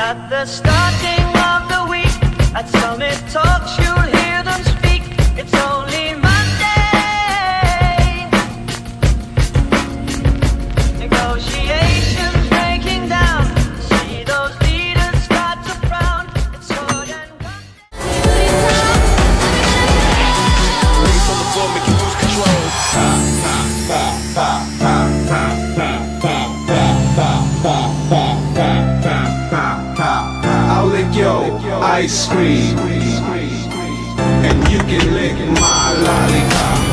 At the starting of the week, at Summit Talks, you'll hear them speak. It's only Monday. Negotiations breaking down. See those leaders start to frown. It's more than one. Race on the floor, make you lose control. I'll lick your ice cream, and you can lick my lollipop.